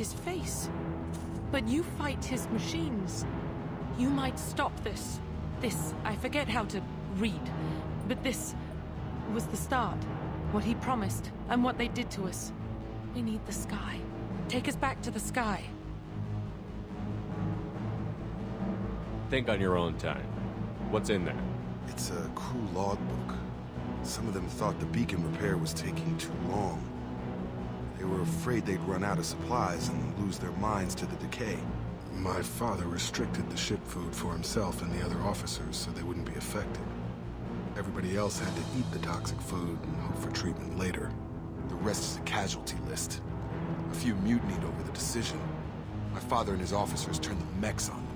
his face. But you fight his machines. You might stop this. This, I forget how to read, but this was the start. What he promised, and what they did to us. We need the sky. Take us back to the sky. Think on your own time. What's in there? It's a crew logbook. Some of them thought the beacon repair was taking too long. They were afraid they'd run out of supplies and lose their minds to the decay. My father restricted the ship food for himself and the other officers so they wouldn't be affected. Everybody else had to eat the toxic food and hope for treatment later. The rest is a casualty list. A few mutinied over the decision. My father and his officers turned the mechs on them.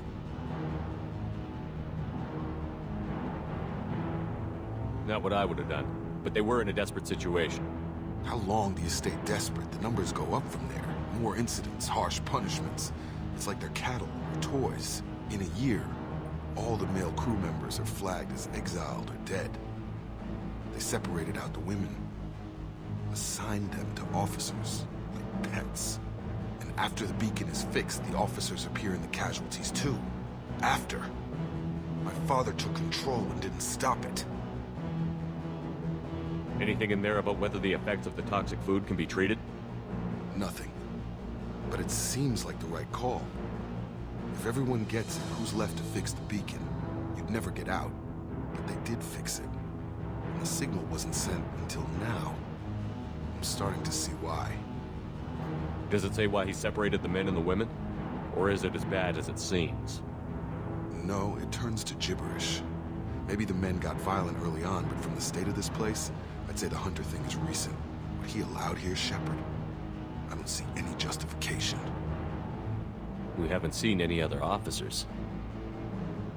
Not what I would have done, but they were in a desperate situation. How long do you stay desperate? The numbers go up from there. More incidents, harsh punishments. It's like they're cattle or toys. In a year, all the male crew members are flagged as exiled or dead. They separated out the women, assigned them to officers, like pets. And after the beacon is fixed, the officers appear in the casualties too. After. My father took control and didn't stop it. Anything in there about whether the effects of the toxic food can be treated? Nothing. But it seems like the right call. If everyone gets it, who's left to fix the beacon? You'd never get out. But they did fix it. And the signal wasn't sent until now. I'm starting to see why. Does it say why he separated the men and the women? Or is it as bad as it seems? No, it turns to gibberish. Maybe the men got violent early on, but from the state of this place, I'd say the Hunter thing is recent. What he allowed here, Shepard, I don't see any justification. We haven't seen any other officers.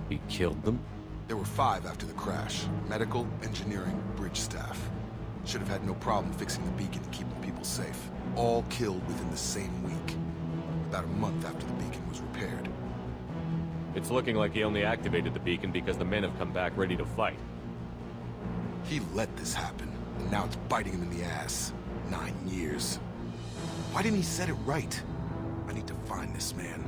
He killed them? There were 5 after the crash. Medical, engineering, bridge staff. Should have had no problem fixing the beacon and keeping people safe. All killed within the same week. About a month after the beacon was repaired. It's looking like he only activated the beacon because the men have come back ready to fight. He let this happen, and now it's biting him in the ass. 9 years. Why didn't he set it right? I need to find this man.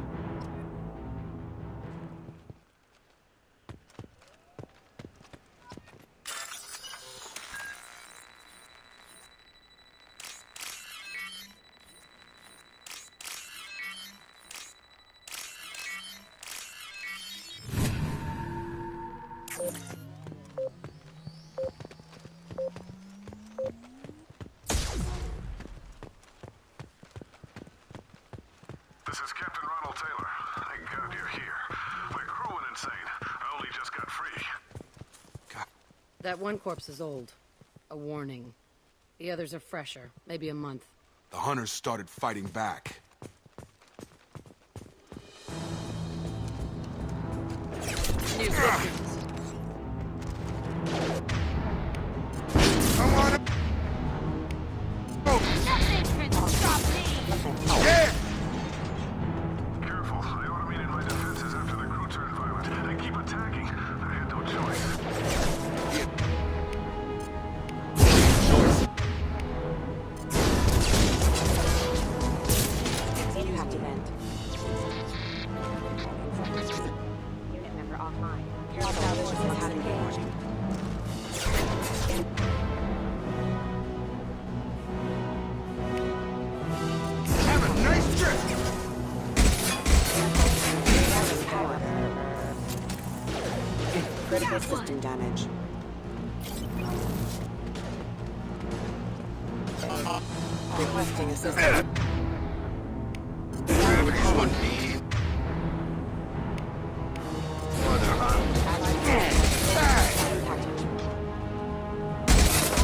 This is Captain Ronald Taylor. Thank God you're here. My crew went insane. I only just got free. God. That one corpse is old. A warning. The others are fresher. Maybe a month. The Hunters started fighting back. New victims. I want to... Nothing can stop me! Yeah! Careful. I automated my defenses after the crew turned violent. They keep attacking. I had no choice. You have to vent. Unit member offline. All salvation will have engaged. Have a nice trip! Power. Critical system damage. Requesting assistance.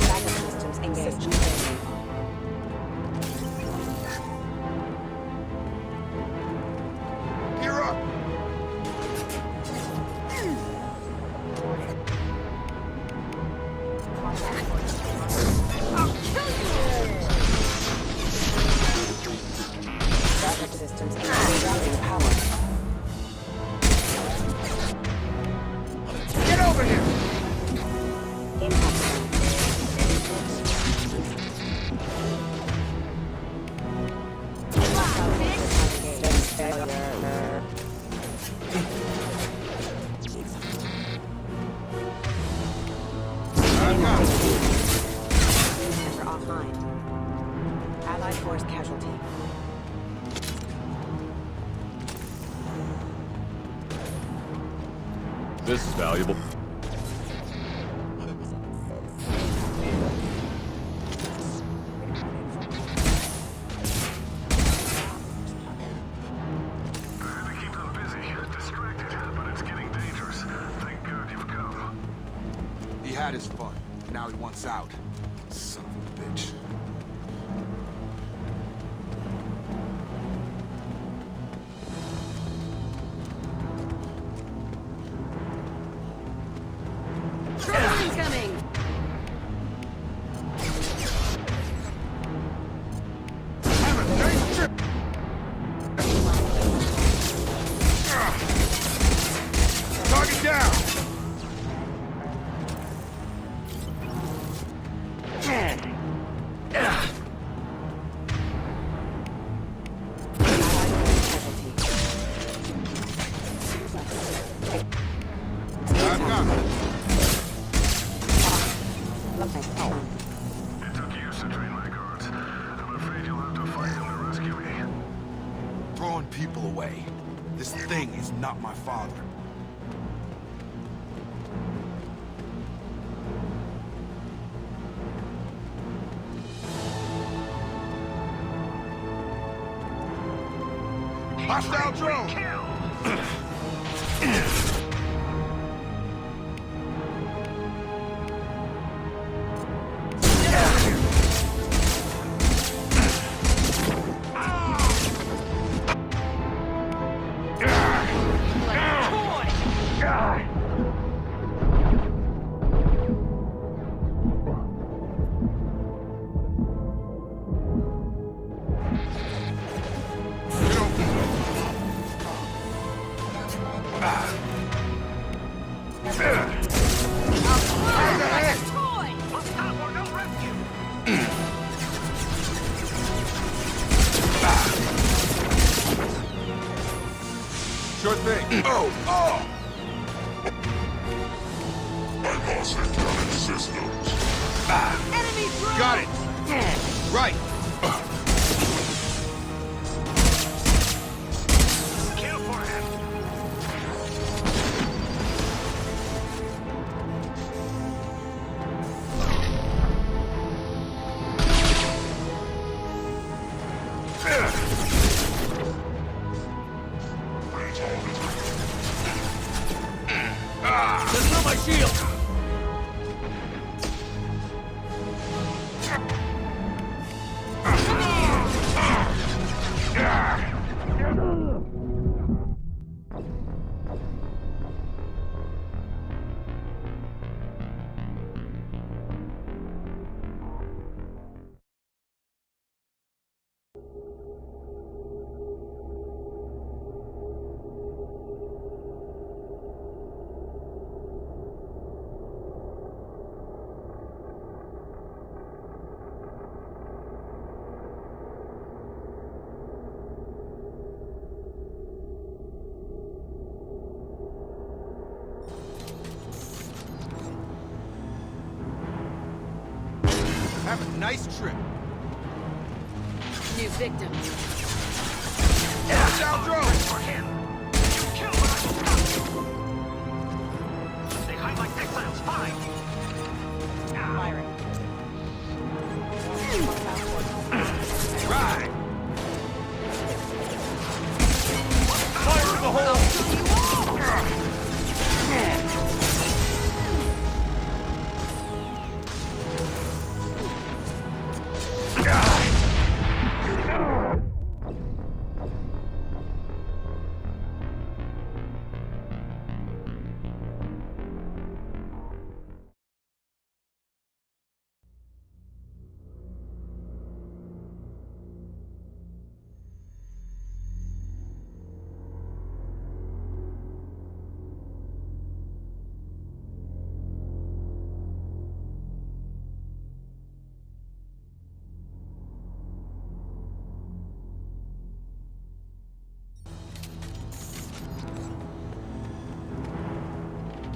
Backup systems engaged. You're up! Backup systems engaged. Power. Get over here! Impact. Center offline. Allied force casualty. This is valuable. He had his fun. Now he wants out. Son of a bitch. Incoming! Have a nice trip! Target down! I've got it. It took years to train my guards. I'm afraid you'll have to fight them to rescue me. Throwing people away. This thing is not my father. Hostile drone! Sure thing. Oh! Oh! Bypassing damaged systems. Enemy drone! Got it! Right! Kill for him. That's not my shield! Have a nice trip. New victim. Hostile drone! For him. You kill when I stop you. They hide like exiles. Fine. Firing. Right! Fire in the hole!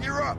Gear up!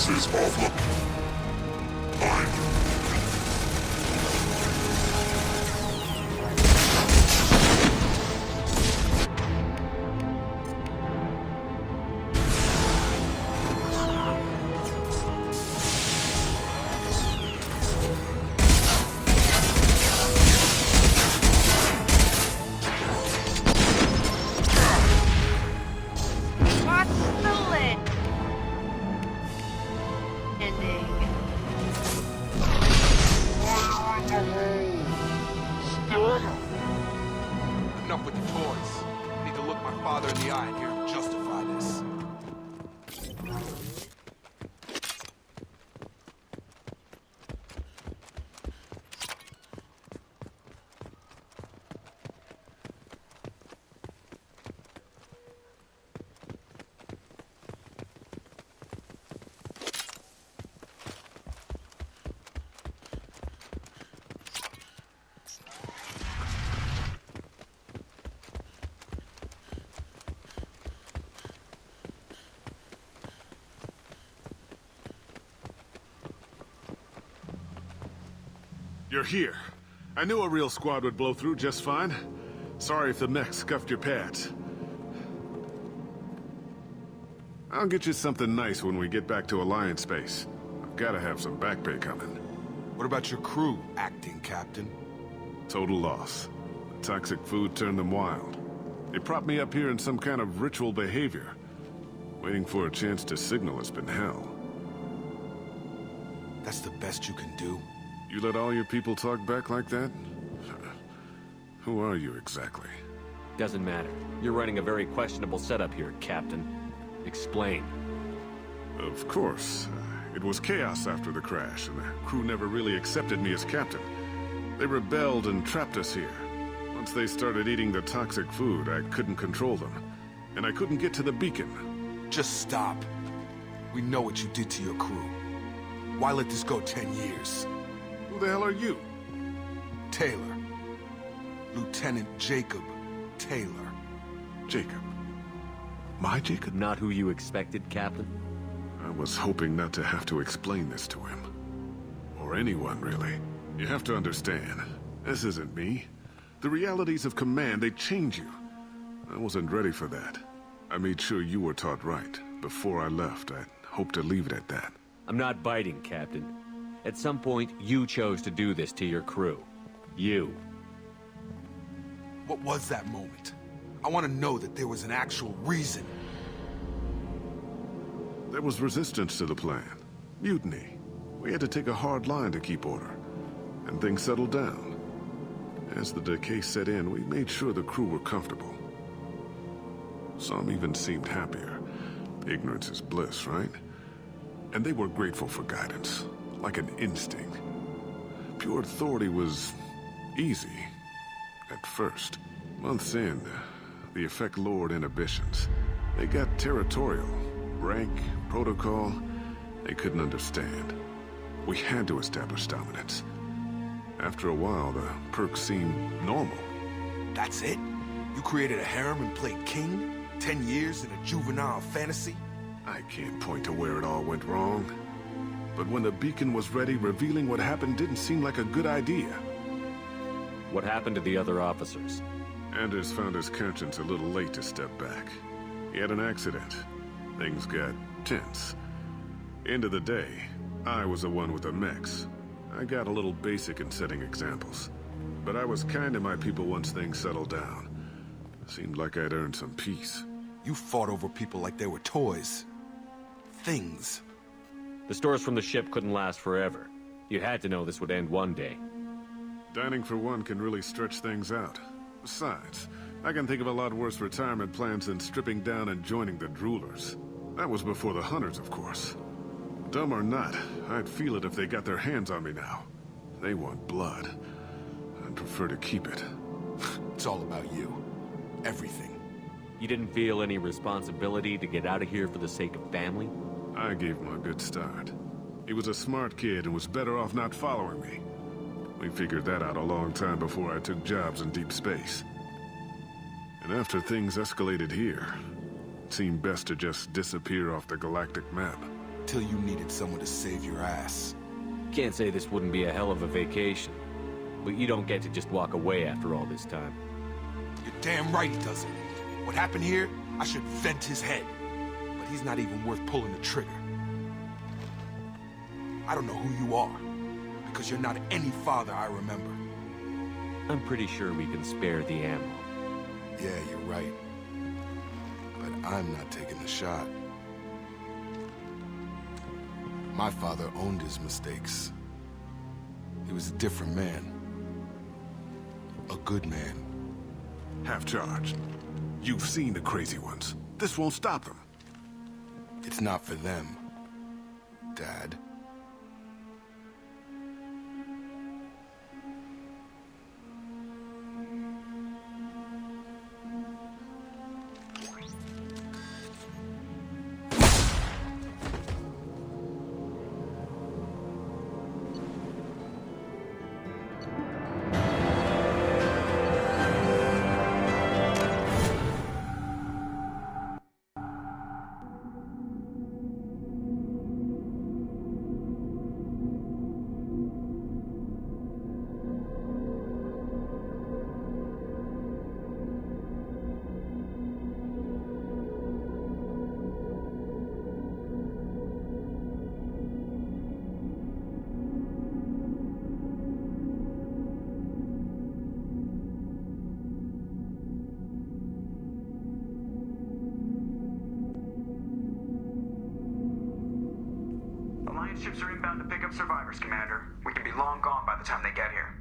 defenses offline. Watch the lid. Ending. Enough with the toys. I need to look my father in the eye and hear him justify this. You're here. I knew a real squad would blow through just fine. Sorry if the mech scuffed your pads. I'll get you something nice when we get back to Alliance base. I've gotta have some back pay coming. What about your crew, acting captain? Total loss. The toxic food turned them wild. They propped me up here in some kind of ritual behavior. Waiting for a chance to signal has been hell. That's the best you can do? You let all your people talk back like that? Who are you exactly? Doesn't matter. You're running a very questionable setup here, Captain. Explain. Of course. It was chaos after the crash, and the crew never really accepted me as captain. They rebelled and trapped us here. Once they started eating the toxic food, I couldn't control them. And I couldn't get to the beacon. Just stop. We know what you did to your crew. Why let this go 10 years? Who the hell are you? Taylor. Lieutenant Jacob Taylor. Jacob. My Jacob? Not who you expected, Captain? I was hoping not to have to explain this to him. Or anyone, really. You have to understand, this isn't me. The realities of command, they change you. I wasn't ready for that. I made sure you were taught right. Before I left, I hoped to leave it at that. I'm not biting, Captain. At some point, you chose to do this to your crew. You. What was that moment? I want to know that there was an actual reason. There was resistance to the plan. Mutiny. We had to take a hard line to keep order. And things settled down. As the decay set in, we made sure the crew were comfortable. Some even seemed happier. Ignorance is bliss, right? And they were grateful for guidance, like an instinct. Pure authority was easy, at first. Months in, the effect lowered inhibitions. They got territorial. Rank, protocol, they couldn't understand. We had to establish dominance. After a while, the perks seemed normal. That's it? You created a harem and played king? 10 years in a juvenile fantasy? I can't point to where it all went wrong. But when the beacon was ready, revealing what happened didn't seem like a good idea. What happened to the other officers? Anders found his conscience a little late to step back. He had an accident. Things got tense. End of the day, I was the one with the mechs. I got a little basic in setting examples. But I was kind to my people once things settled down. Seemed like I'd earned some peace. You fought over people like they were toys. Things. The stores from the ship couldn't last forever. You had to know this would end one day. Dining for one can really stretch things out. Besides, I can think of a lot worse retirement plans than stripping down and joining the droolers. That was before the hunters, of course. Dumb or not, I'd feel it if they got their hands on me now. They want blood. I'd prefer to keep it. It's all about you. Everything. You didn't feel any responsibility to get out of here for the sake of family? I gave him a good start. He was a smart kid and was better off not following me. We figured that out a long time before I took jobs in deep space. And after things escalated here, it seemed best to just disappear off the galactic map. until you needed someone to save your ass. Can't say this wouldn't be a hell of a vacation, but you don't get to just walk away after all this time. You're damn right he doesn't. What happened here, I should vent his head. But he's not even worth pulling the trigger. I don't know who you are, because you're not any father I remember. I'm pretty sure we can spare the ammo. Yeah, you're right. But I'm not taking the shot. My father owned his mistakes. He was a different man. A good man. Half charged. You've seen the crazy ones. This won't stop them. It's not for them, Dad. Alliance ships are inbound to pick up survivors, Commander. We can be long gone by the time they get here.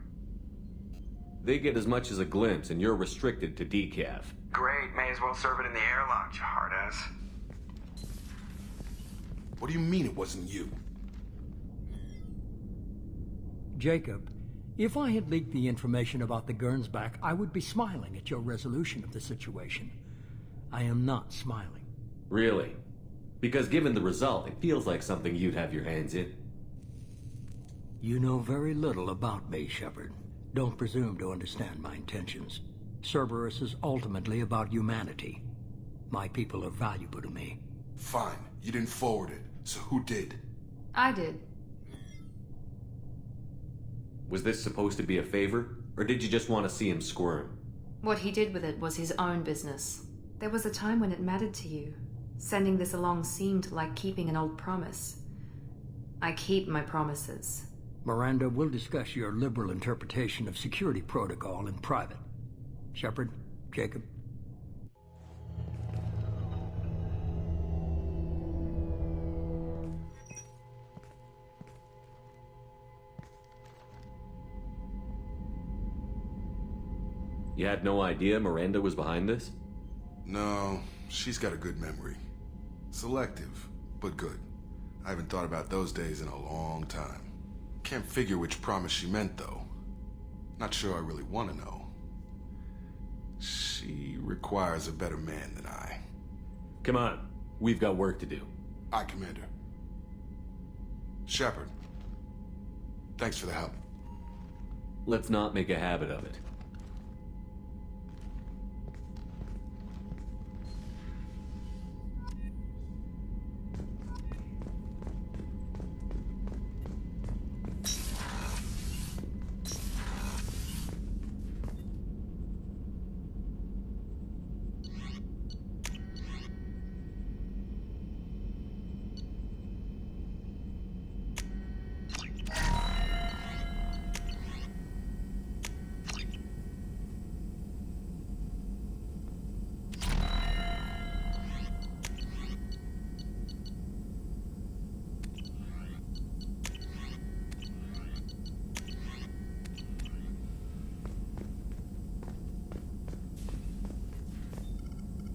They get as much as a glimpse, and you're restricted to decaf. Great, may as well serve it in the airlock, you hard-ass. What do you mean it wasn't you? Jacob, if I had leaked the information about the Gernsback, I would be smiling at your resolution of the situation. I am not smiling. Really? Because given the result, it feels like something you'd have your hands in. You know very little about me, Shepard. Don't presume to understand my intentions. Cerberus is ultimately about humanity. My people are valuable to me. Fine, you didn't forward it, so who did? I did. Was this supposed to be a favor, or did you just want to see him squirm? What he did with it was his own business. There was a time when it mattered to you. Sending this along seemed like keeping an old promise. I keep my promises. Miranda, we'll discuss your liberal interpretation of security protocol in private. Shepard, Jacob. You had no idea Miranda was behind this? No, she's got a good memory. Selective, but good. I haven't thought about those days in a long time. Can't figure which promise she meant, though. Not sure I really want to know. She requires a better man than I. Come on, we've got work to do. Aye, Commander. Shepard, thanks for the help. Let's not make a habit of it.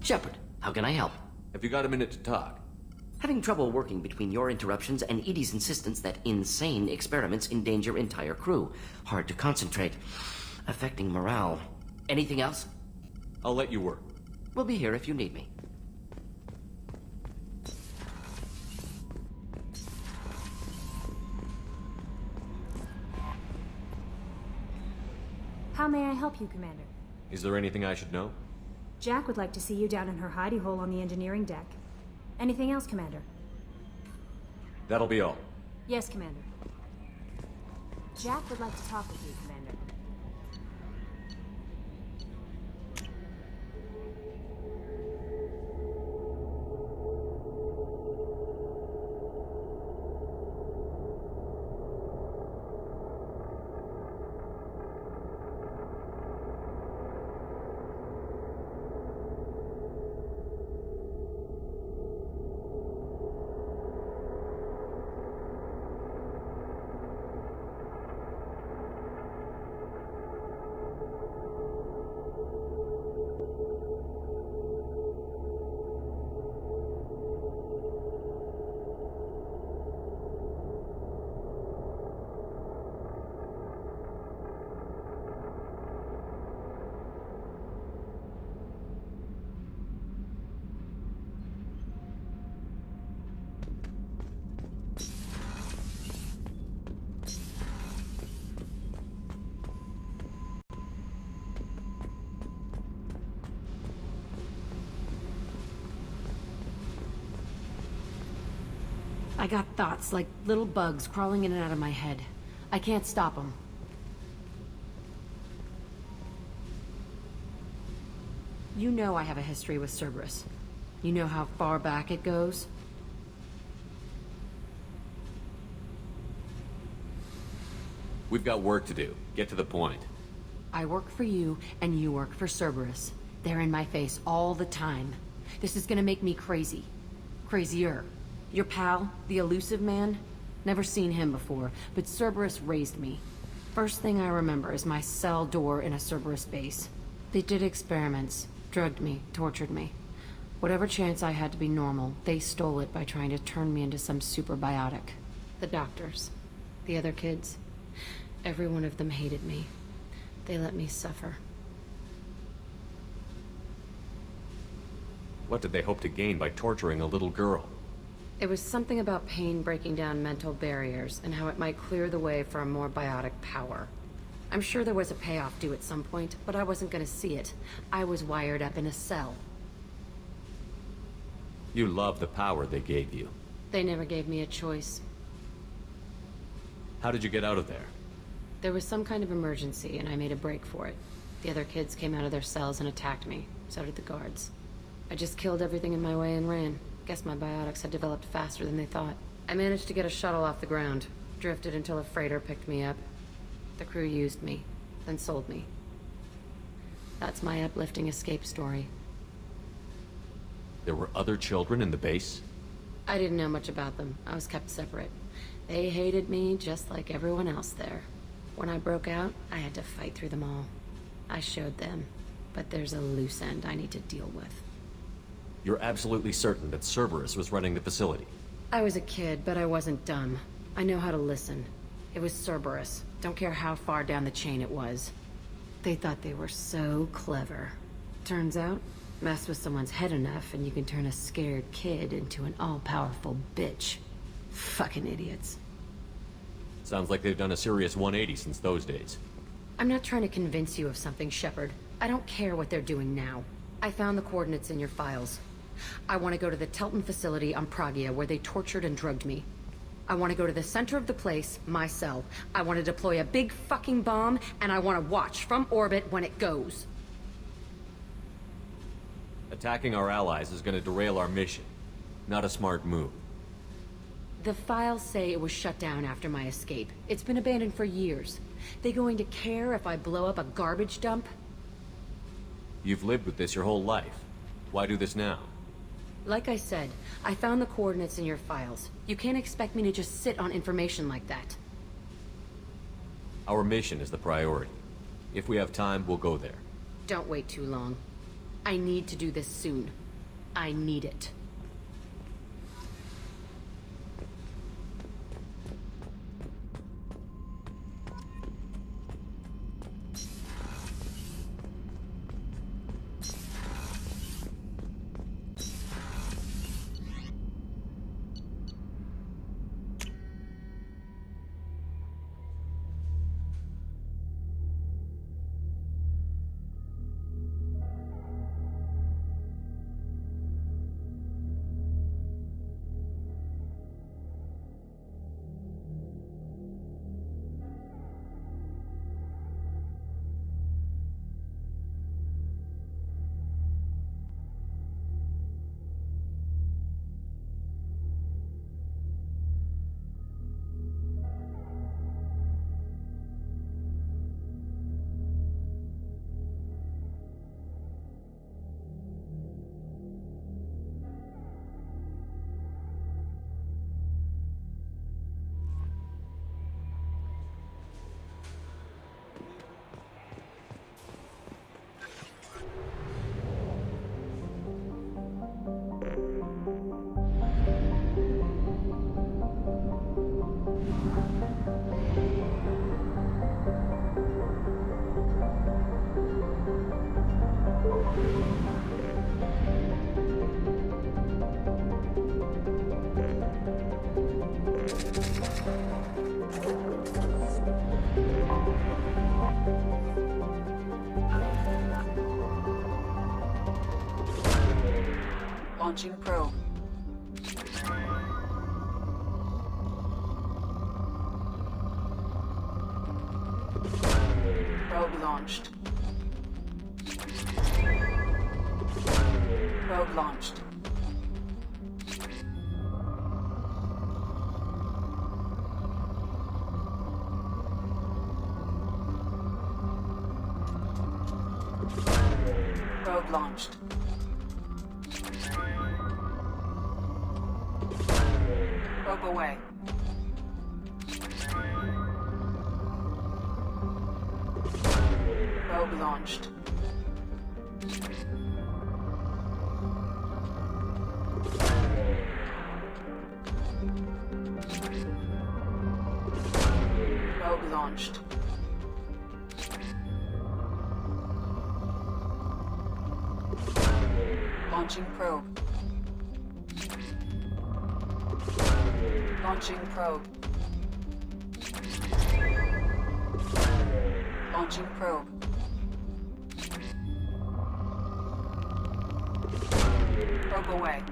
Shepard, how can I help? Have you got a minute to talk? Having trouble working between your interruptions and Edie's insistence that insane experiments endanger entire crew. Hard to concentrate. Affecting morale. Anything else? I'll let you work. We'll be here if you need me. How may I help you, Commander? Is there anything I should know? Jack would like to see you down in her hidey hole on the engineering deck. Anything else, Commander? That'll be all. Yes, Commander. Jack would like to talk with you, Commander. I got thoughts like little bugs crawling in and out of my head. I can't stop them. You know I have a history with Cerberus. You know how far back it goes? We've got work to do. Get to the point. I work for you, and you work for Cerberus. They're in my face all the time. This is gonna make me crazy. Crazier. Your pal, the elusive man? Never seen him before, but Cerberus raised me. First thing I remember is my cell door in a Cerberus base. They did experiments, drugged me, tortured me. Whatever chance I had to be normal, they stole it by trying to turn me into some superbiotic. The doctors, the other kids, every one of them hated me. They let me suffer. What did they hope to gain by torturing a little girl? It was something about pain breaking down mental barriers and how it might clear the way for a more biotic power. I'm sure there was a payoff due at some point, but I wasn't gonna see it. I was wired up in a cell. You love the power they gave you. They never gave me a choice. How did you get out of there? There was some kind of emergency, and I made a break for it. The other kids came out of their cells and attacked me. So did the guards. I just killed everything in my way and ran. Guess my biotics had developed faster than they thought. I managed to get a shuttle off the ground. Drifted until a freighter picked me up. The crew used me, then sold me. That's my uplifting escape story. There were other children in the base? I didn't know much about them. I was kept separate. They hated me just like everyone else there. When I broke out, I had to fight through them all. I showed them, but there's a loose end I need to deal with. You're absolutely certain that Cerberus was running the facility? I was a kid, but I wasn't dumb. I know how to listen. It was Cerberus. Don't care how far down the chain it was. They thought they were so clever. Turns out, mess with someone's head enough and you can turn a scared kid into an all-powerful bitch. Fucking idiots. Sounds like they've done a serious 180 since those days. I'm not trying to convince you of something, Shepard. I don't care what they're doing now. I found the coordinates in your files. I want to go to the Telton facility on Pragia where they tortured and drugged me. I want to go to the center of the place, my cell. I want to deploy a big fucking bomb, and I want to watch from orbit when it goes. Attacking our allies is going to derail our mission. Not a smart move. The files say it was shut down after my escape. It's been abandoned for years. They going to care if I blow up a garbage dump? You've lived with this your whole life. Why do this now? Like I said, I found the coordinates in your files. You can't expect me to just sit on information like that. Our mission is the priority. If we have time, we'll go there. Don't wait too long. I need to do this soon. I need it. Launching probe. Probe launched. Probe launched. Probe launched. Probe away. Probe launched. Probe launched. Launching probe. Launching probe. Launching probe. Probe away.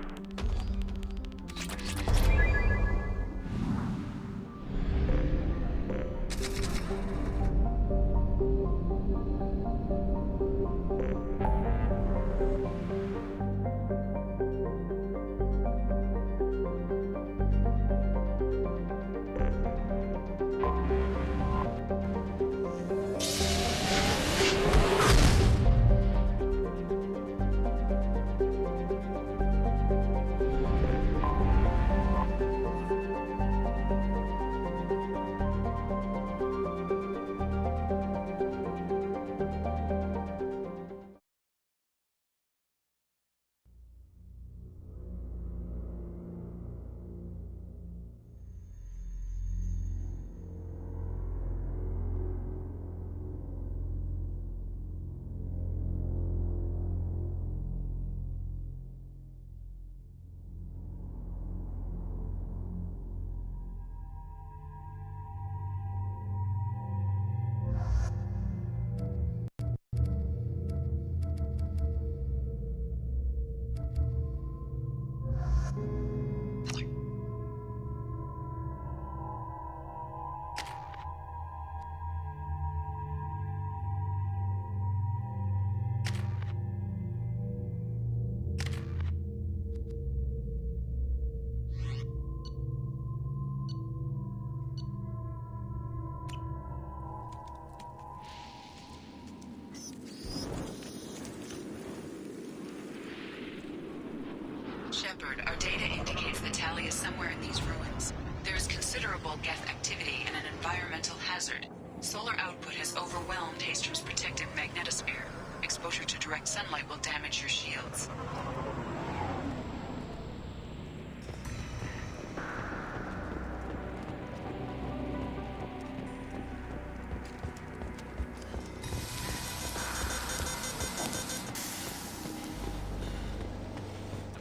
Shepard, our data indicates that Tali is somewhere in these ruins. There is considerable geth activity and an environmental hazard. Solar output has overwhelmed Hastrom's protective magnetosphere. Exposure to direct sunlight will damage your shields.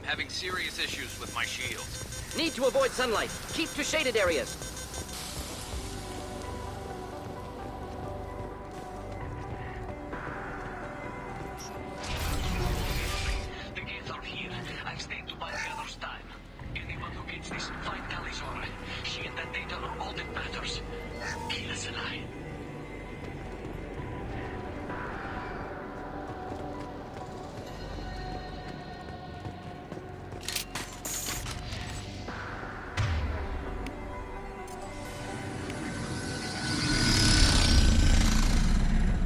Having serious issues with my shields. Need to avoid sunlight. Keep to shaded areas. The gates are here. I've stayed to buy the others time. Anyone who gets this, find Tali's aura. She and that data are all that matters. Kill us alive.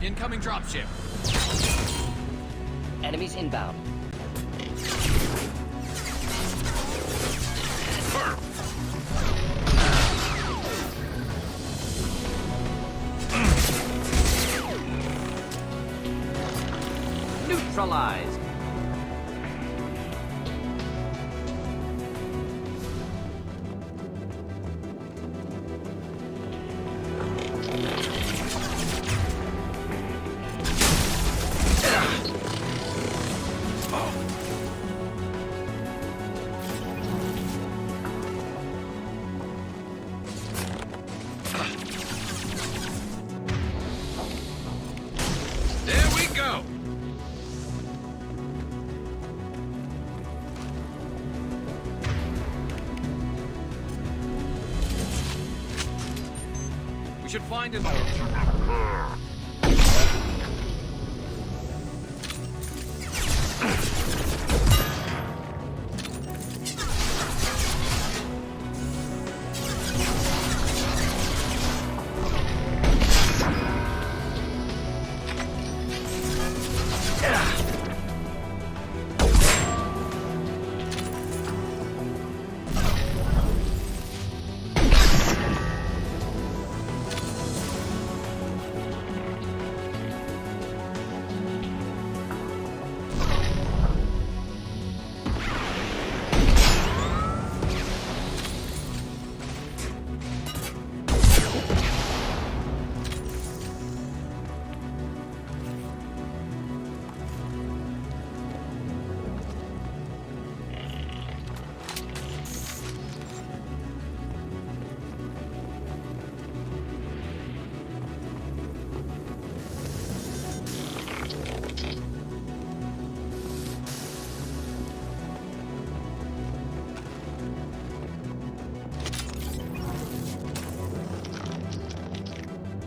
Incoming dropship. Enemies inbound. Neutralized. We should find him.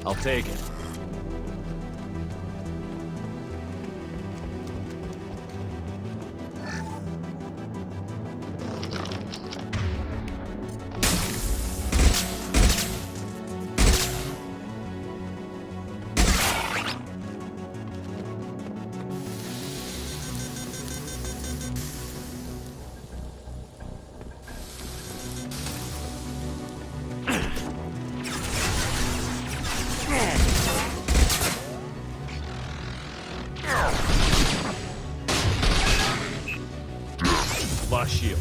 I'll take it. Shield.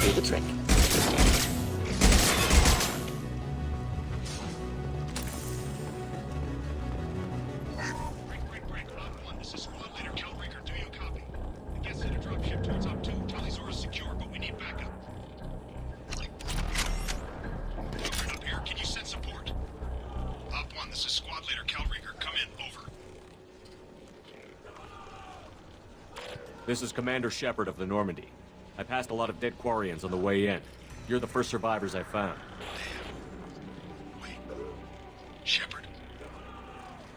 Do the trick. This is Squad Leader Calreaker. Do you copy? The Geth sent a dropship towards Op 2. Tali'Zorah is secure, but we need backup. Up here, can you send support? Op 1, this is Squad Leader Calreaker. Come in, over. This is Commander Shepard of the Normandy. I passed a lot of dead Quarians on the way in. You're the first survivors I found. Damn. Wait. Shepard?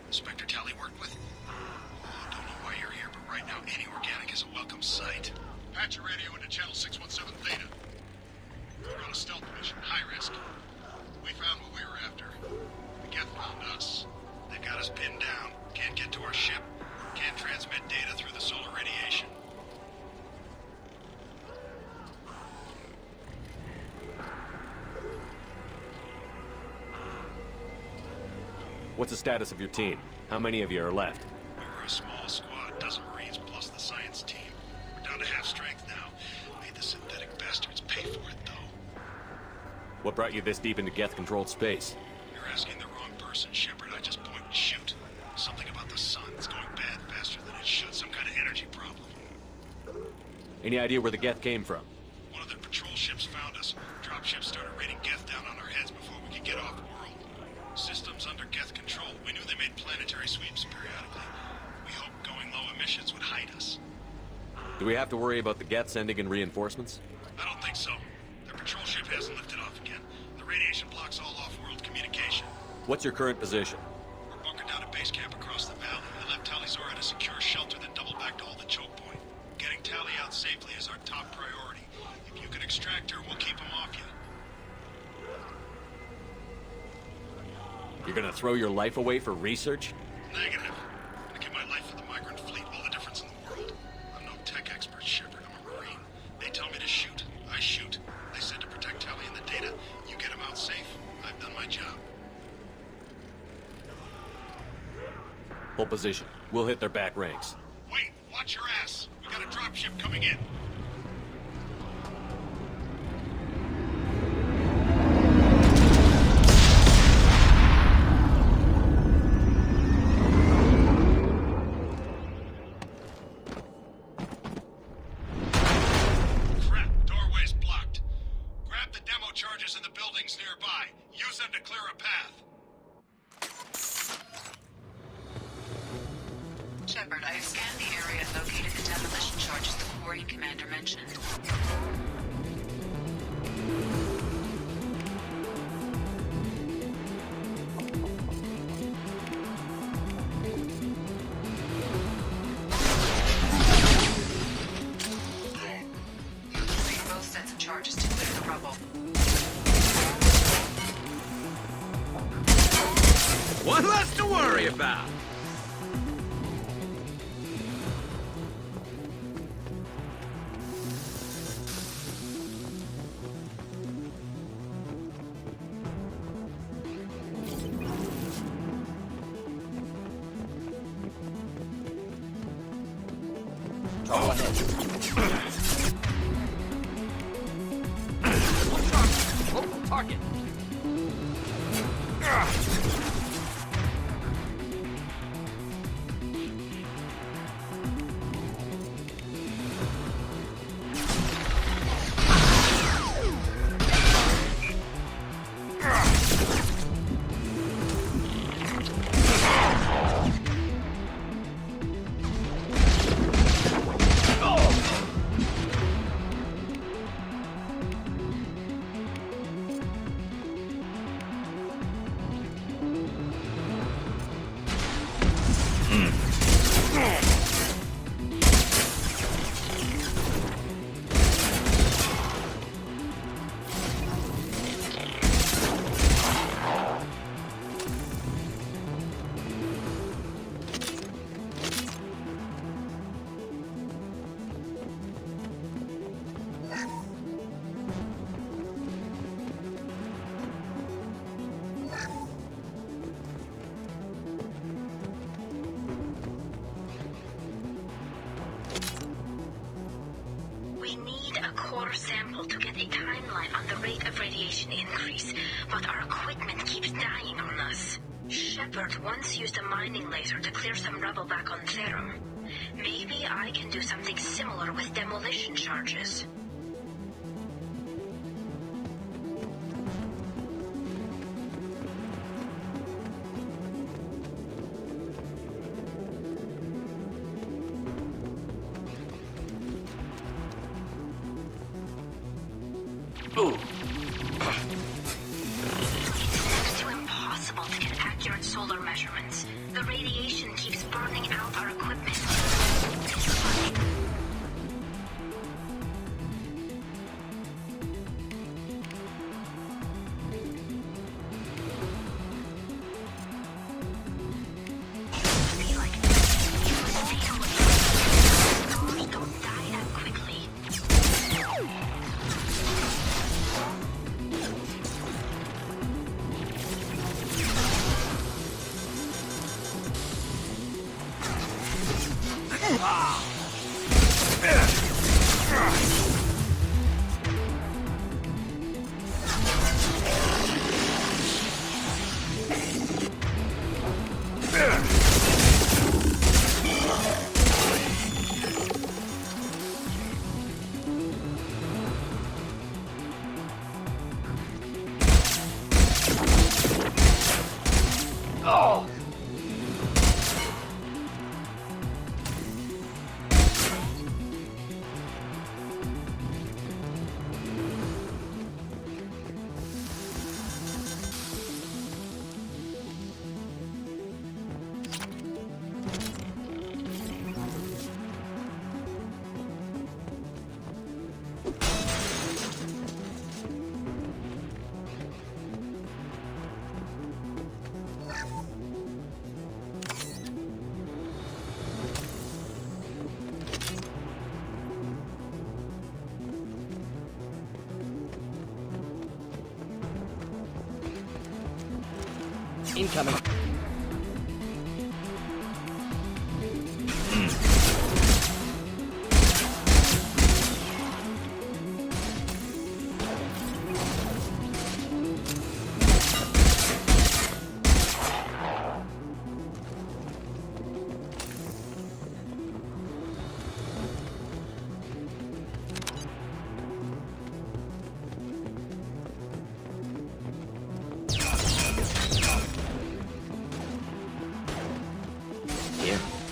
Inspector Tali worked with? Oh, don't know why you're here, but right now any organic is a welcome sight. Patch your radio into channel 617 Theta. We're on a stealth mission, high risk. We found what we were after. The Geth found us. They got us pinned down. Can't get to our ship. Can't transmit data through the solar radiation. What's the status of your team? How many of you are left? We were a small squad, dozen Marines plus the science team. We're down to half strength now. Made the synthetic bastards pay for it, though. What brought you this deep into Geth-controlled space? You're asking the wrong person, Shepard. I just point and shoot. Something about the sun. It's going bad faster than it should. Some kind of energy problem. Any idea where the Geth came from? One of the patrol ships found us. Dropships started raining Geth down on our heads before we could get off world. Systems under Geth control. We knew they made planetary sweeps periodically. We hoped going low emissions would hide us. Do we have to worry about the Geth sending in reinforcements? I don't think so. Their patrol ship hasn't lifted off again. The radiation blocks all off-world communication. What's your current position? We're bunkered down at base camp across the valley. I left Tali'Zorah at a secure shelter, then doubled back to hold the choke point. Getting Tali out safely is our top priority. If you can extract her, we'll keep him off you. You're gonna throw your life away for research? Negative. I give my life for the migrant fleet, all the difference in the world. I'm no tech expert, Shepard. I'm a Marine. They tell me to shoot. I shoot. They said to protect Tali and the data. You get him out safe. I've done my job. Hold position. We'll hit their back ranks. Wait, watch your ass. We got a dropship coming in. Crap, doorway's blocked. Grab the demo charges in the buildings nearby. Use them to clear a path. Shepard, I have scanned the area and located the demolition charges the Quarian commander mentioned. Using both sets of charges to clear the rubble. One less to worry about. Target. We need a core sample to get a timeline on the rate of radiation increase, but our equipment keeps dying on us. Shepard once used a mining laser to clear some rubble back on Therum. Maybe I can do something similar with demolition charges. It's too impossible to get accurate solar measurements. The radiation keeps burning out our equipment. It's funny. Don't die that quickly. Oh! Incoming.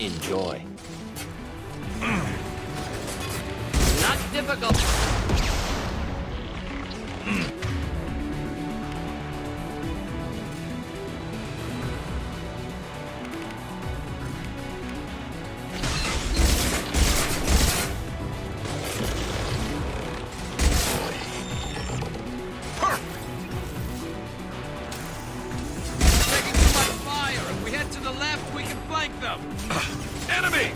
Enjoy. Not difficult. Taking too much fire. If we head to the left, we can flank them. Enemy!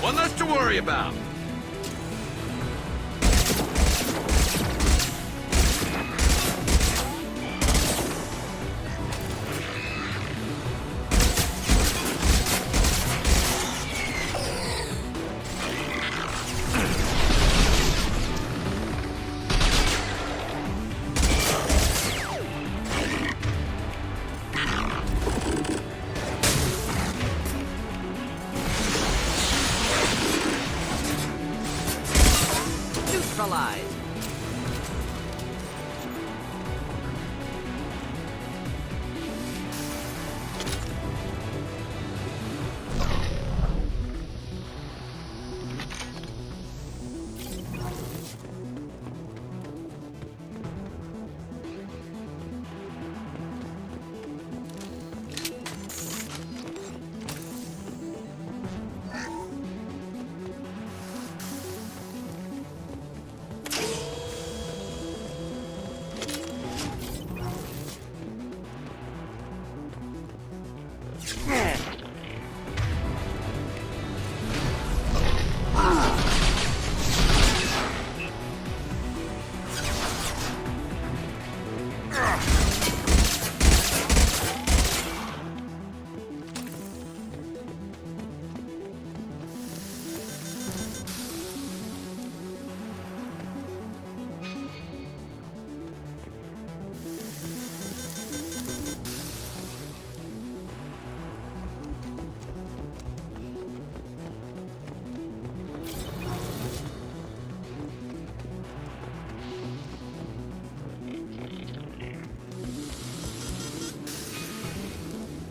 One less to worry about. Neutralized.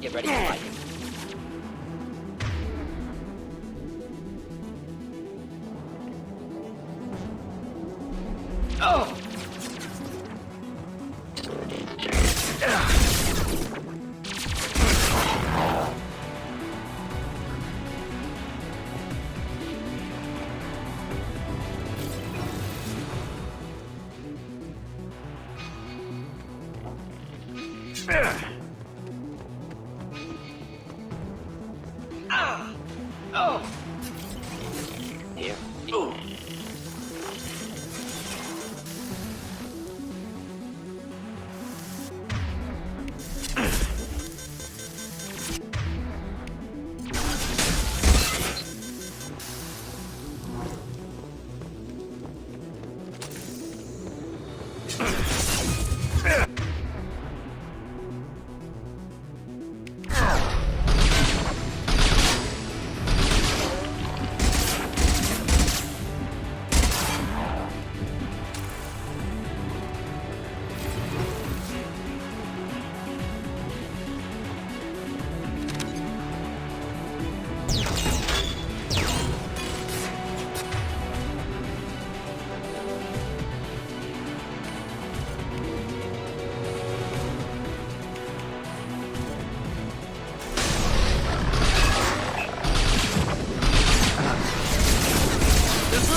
Get ready to fight. Oh! Oh! Here. Ooh.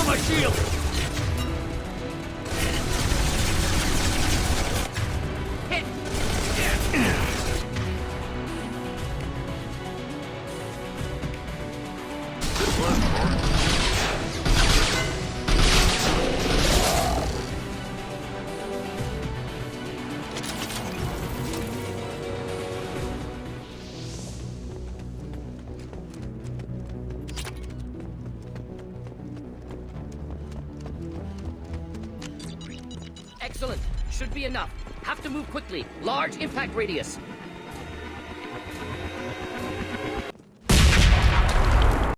My shield! Excellent. Should be enough. Have to move quickly. Large impact radius.